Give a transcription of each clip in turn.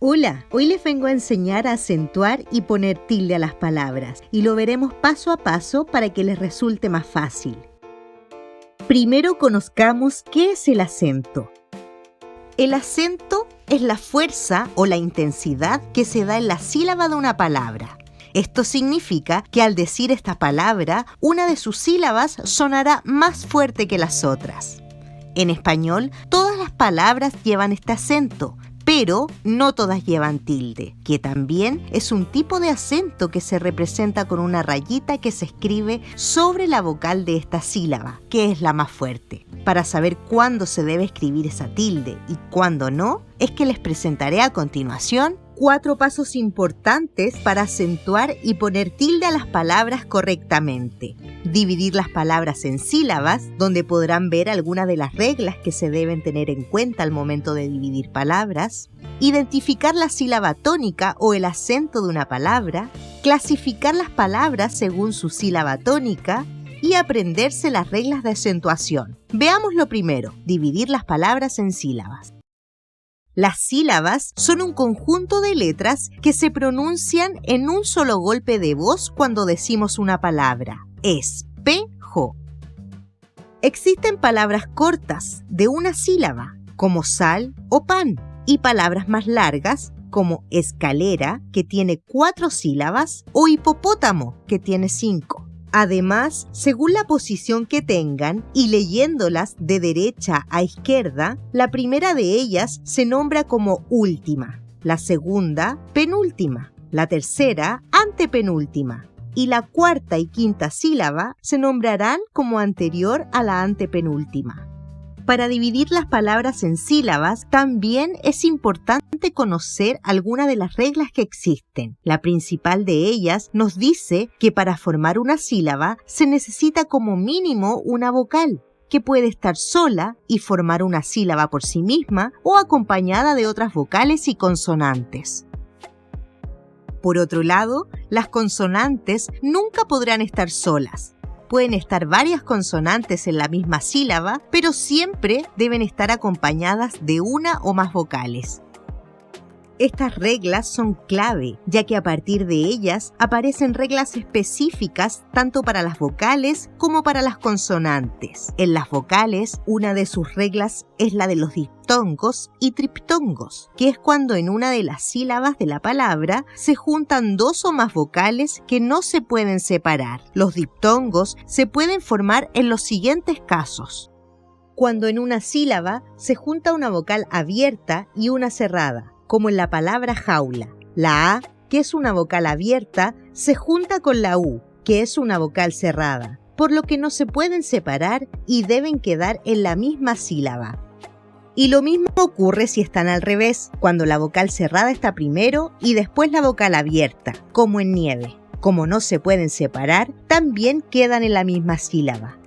Hola, hoy les vengo a enseñar a acentuar y poner tilde a las palabras y lo veremos paso a paso para que les resulte más fácil. Primero conozcamos qué es el acento. El acento es la fuerza o la intensidad que se da en la sílaba de una palabra. Esto significa que al decir esta palabra, una de sus sílabas sonará más fuerte que las otras. En español, todas las palabras llevan este acento, pero no todas llevan tilde, que también es un tipo de acento que se representa con una rayita que se escribe sobre la vocal de esta sílaba, que es la más fuerte. Para saber cuándo se debe escribir esa tilde y cuándo no, es que les presentaré a continuación 4 pasos importantes para acentuar y poner tilde a las palabras correctamente. Dividir las palabras en sílabas, donde podrán ver algunas de las reglas que se deben tener en cuenta al momento de dividir palabras. Identificar la sílaba tónica o el acento de una palabra. Clasificar las palabras según su sílaba tónica. Y aprenderse las reglas de acentuación. Veamos lo primero, dividir las palabras en sílabas. Las sílabas son un conjunto de letras que se pronuncian en un solo golpe de voz cuando decimos una palabra. Espejo. Existen palabras cortas de una sílaba, como sal o pan, y palabras más largas, como escalera, que tiene 4 sílabas, o hipopótamo, que tiene 5. Además, según la posición que tengan y leyéndolas de derecha a izquierda, la primera de ellas se nombra como última, la segunda penúltima, la tercera antepenúltima y la cuarta y quinta sílaba se nombrarán como anterior a la antepenúltima. Para dividir las palabras en sílabas, también es importante conocer algunas de las reglas que existen. La principal de ellas nos dice que para formar una sílaba se necesita como mínimo una vocal, que puede estar sola y formar una sílaba por sí misma o acompañada de otras vocales y consonantes. Por otro lado, las consonantes nunca podrán estar solas. Pueden estar varias consonantes en la misma sílaba, pero siempre deben estar acompañadas de una o más vocales. Estas reglas son clave, ya que a partir de ellas aparecen reglas específicas tanto para las vocales como para las consonantes. En las vocales, una de sus reglas es la de los diptongos y triptongos, que es cuando en una de las sílabas de la palabra se juntan 2 o más vocales que no se pueden separar. Los diptongos se pueden formar en los siguientes casos. Cuando en una sílaba se junta una vocal abierta y una cerrada, como en la palabra jaula. La A, que es una vocal abierta, se junta con la U, que es una vocal cerrada, por lo que no se pueden separar y deben quedar en la misma sílaba. Y lo mismo ocurre si están al revés, cuando la vocal cerrada está primero y después la vocal abierta, como en nieve. Como no se pueden separar, también quedan en la misma sílaba.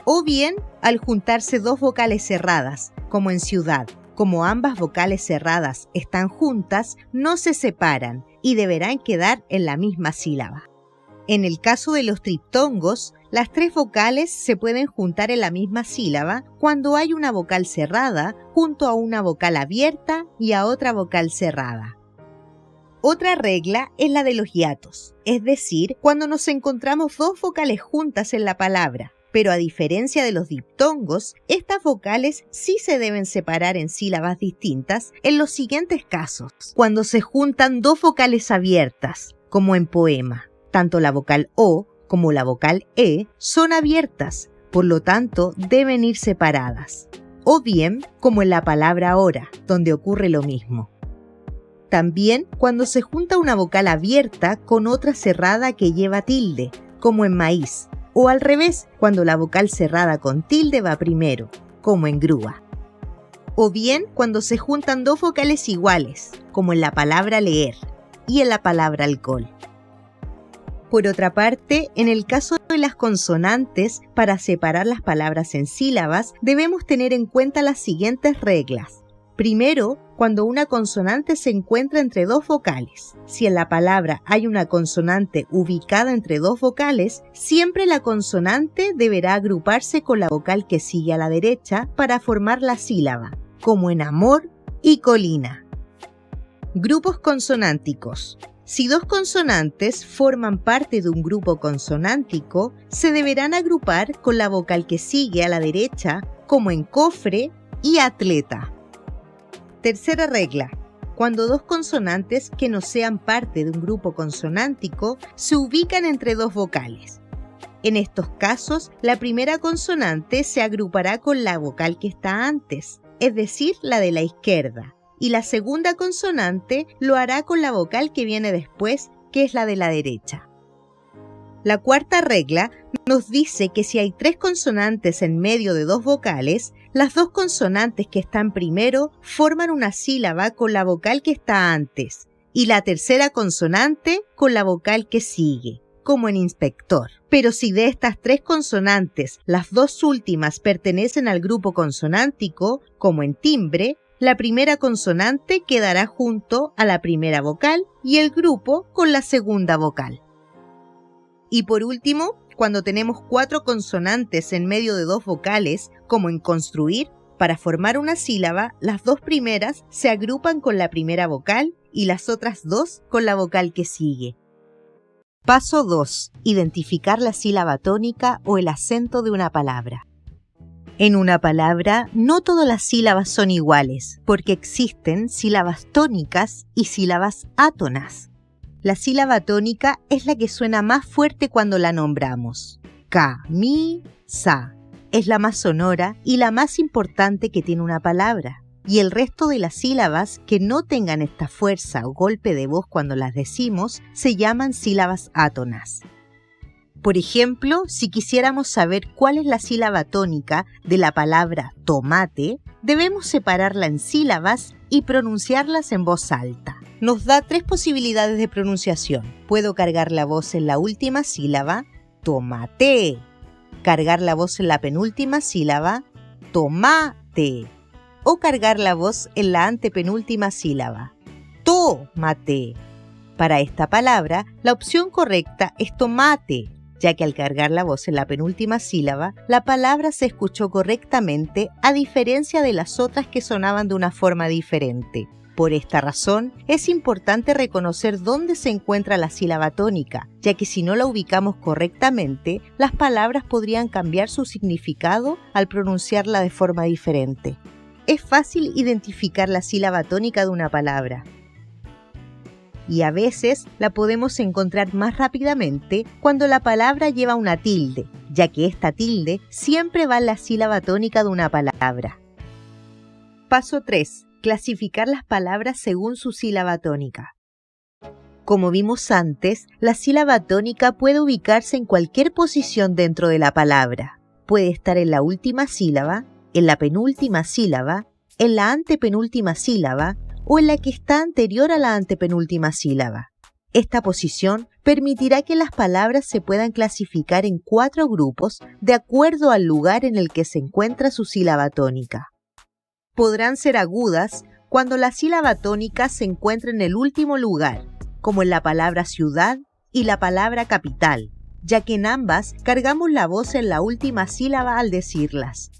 O bien, al juntarse 2 vocales cerradas, como en ciudad. Como ambas vocales cerradas están juntas, no se separan y deberán quedar en la misma sílaba. En el caso de los triptongos, las 3 vocales se pueden juntar en la misma sílaba cuando hay una vocal cerrada junto a una vocal abierta y a otra vocal cerrada. Otra regla es la de los hiatos, es decir, cuando nos encontramos 2 vocales juntas en la palabra. Pero a diferencia de los diptongos, estas vocales sí se deben separar en sílabas distintas en los siguientes casos. Cuando se juntan 2 vocales abiertas, como en poema, tanto la vocal O como la vocal E son abiertas, por lo tanto deben ir separadas. O bien, como en la palabra hora, donde ocurre lo mismo. También cuando se junta una vocal abierta con otra cerrada que lleva tilde, como en maíz. O al revés, cuando la vocal cerrada con tilde va primero, como en grúa. O bien cuando se juntan 2 vocales iguales, como en la palabra leer y en la palabra alcohol. Por otra parte, en el caso de las consonantes, para separar las palabras en sílabas, debemos tener en cuenta las siguientes reglas. Primero, cuando una consonante se encuentra entre 2 vocales. Si en la palabra hay una consonante ubicada entre 2 vocales, siempre la consonante deberá agruparse con la vocal que sigue a la derecha para formar la sílaba, como en amor y colina. Grupos consonánticos. Si dos consonantes forman parte de un grupo consonántico, se deberán agrupar con la vocal que sigue a la derecha, como en cofre y atleta. Tercera regla. Cuando dos consonantes que no sean parte de un grupo consonántico se ubican entre dos vocales. En estos casos, la primera consonante se agrupará con la vocal que está antes, es decir, la de la izquierda, y la segunda consonante lo hará con la vocal que viene después, que es la de la derecha. La cuarta regla nos dice que si hay tres consonantes en medio de dos vocales, las dos consonantes que están primero forman una sílaba con la vocal que está antes y la tercera consonante con la vocal que sigue, como en inspector. Pero si de estas tres consonantes las dos últimas pertenecen al grupo consonántico, como en timbre, la primera consonante quedará junto a la primera vocal y el grupo con la segunda vocal. Y por último, cuando tenemos cuatro consonantes en medio de dos vocales, como en construir, para formar una sílaba, las dos primeras se agrupan con la primera vocal y las otras dos con la vocal que sigue. Paso 2. Identificar la sílaba tónica o el acento de una palabra. En una palabra, no todas las sílabas son iguales, porque existen sílabas tónicas y sílabas átonas. La sílaba tónica es la que suena más fuerte cuando la nombramos. Camisa es la más sonora y la más importante que tiene una palabra. Y el resto de las sílabas que no tengan esta fuerza o golpe de voz cuando las decimos se llaman sílabas átonas. Por ejemplo, si quisiéramos saber cuál es la sílaba tónica de la palabra tomate, debemos separarla en sílabas y pronunciarlas en voz alta. Nos da tres posibilidades de pronunciación. Puedo cargar la voz en la última sílaba, tomate. Cargar la voz en la penúltima sílaba, tomate. O cargar la voz en la antepenúltima sílaba, tómate. Para esta palabra, la opción correcta es tomate, ya que al cargar la voz en la penúltima sílaba, la palabra se escuchó correctamente a diferencia de las otras que sonaban de una forma diferente. Por esta razón, es importante reconocer dónde se encuentra la sílaba tónica, ya que si no la ubicamos correctamente, las palabras podrían cambiar su significado al pronunciarla de forma diferente. Es fácil identificar la sílaba tónica de una palabra. Y a veces la podemos encontrar más rápidamente cuando la palabra lleva una tilde, ya que esta tilde siempre va en la sílaba tónica de una palabra. Paso 3. Clasificar las palabras según su sílaba tónica. Como vimos antes, la sílaba tónica puede ubicarse en cualquier posición dentro de la palabra. Puede estar en la última sílaba, en la penúltima sílaba, en la antepenúltima sílaba o en la que está anterior a la antepenúltima sílaba. Esta posición permitirá que las palabras se puedan clasificar en 4 grupos de acuerdo al lugar en el que se encuentra su sílaba tónica. Podrán ser agudas cuando la sílaba tónica se encuentra en el último lugar, como en la palabra ciudad y la palabra capital, ya que en ambas cargamos la voz en la última sílaba al decirlas.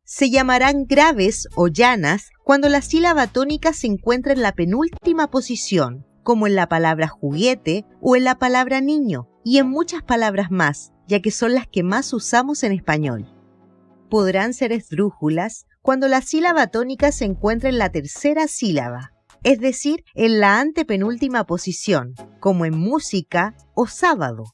Se llamarán graves o llanas cuando la sílaba tónica se encuentra en la penúltima posición, como en la palabra juguete o en la palabra niño, y en muchas palabras más, ya que son las que más usamos en español. Podrán ser esdrújulas cuando la sílaba tónica se encuentra en la tercera sílaba, es decir, en la antepenúltima posición, como en música o sábado.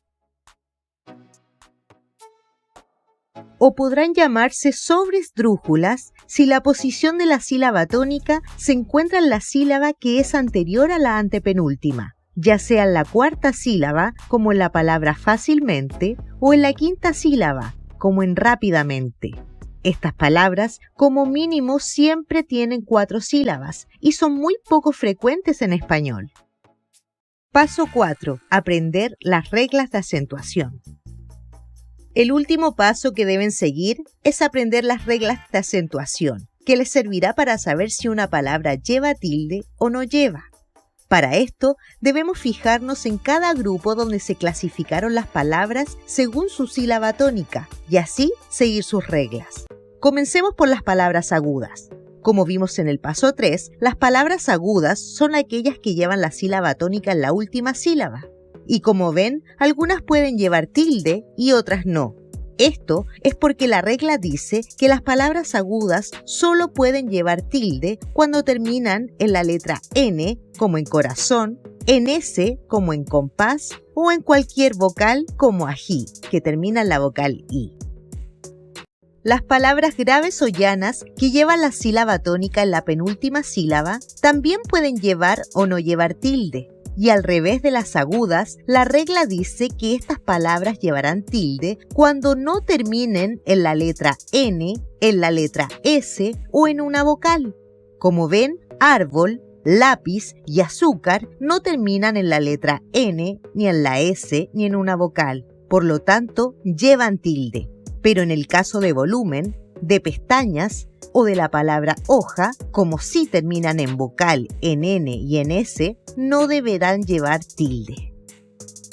O podrán llamarse sobresdrújulas si la posición de la sílaba tónica se encuentra en la sílaba que es anterior a la antepenúltima, ya sea en la cuarta sílaba, como en la palabra fácilmente, o en la quinta sílaba, como en rápidamente. Estas palabras, como mínimo, siempre tienen 4 sílabas y son muy poco frecuentes en español. Paso 4. Aprender las reglas de acentuación. El último paso que deben seguir es aprender las reglas de acentuación, que les servirá para saber si una palabra lleva tilde o no lleva. Para esto, debemos fijarnos en cada grupo donde se clasificaron las palabras según su sílaba tónica y así seguir sus reglas. Comencemos por las palabras agudas. Como vimos en el paso 3, las palabras agudas son aquellas que llevan la sílaba tónica en la última sílaba. Y como ven, algunas pueden llevar tilde y otras no. Esto es porque la regla dice que las palabras agudas solo pueden llevar tilde cuando terminan en la letra N, como en corazón, en S, como en compás, o en cualquier vocal como ají, que termina en la vocal I. Las palabras graves o llanas que llevan la sílaba tónica en la penúltima sílaba también pueden llevar o no llevar tilde. Y al revés de las agudas, la regla dice que estas palabras llevarán tilde cuando no terminen en la letra N, en la letra S o en una vocal. Como ven, árbol, lápiz y azúcar no terminan en la letra N, ni en la S, ni en una vocal. Por lo tanto, llevan tilde. Pero en el caso de volumen, de pestañas o de la palabra hoja, como sí terminan en vocal, en N y en S, no deberán llevar tilde.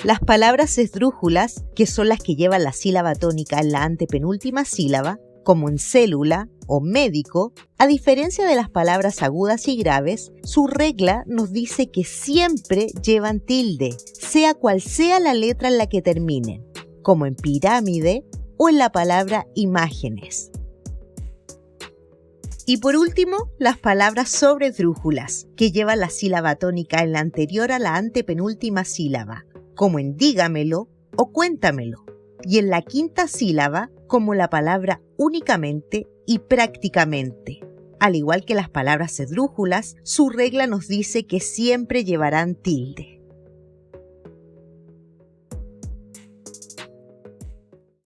Las palabras esdrújulas, que son las que llevan la sílaba tónica en la antepenúltima sílaba, como en célula o médico, a diferencia de las palabras agudas y graves, su regla nos dice que siempre llevan tilde, sea cual sea la letra en la que terminen, como en pirámide o en la palabra imágenes. Y por último, las palabras sobredrújulas, que llevan la sílaba tónica en la anterior a la antepenúltima sílaba, como en dígamelo o cuéntamelo, y en la quinta sílaba, como la palabra únicamente y prácticamente. Al igual que las palabras esdrújulas, su regla nos dice que siempre llevarán tilde.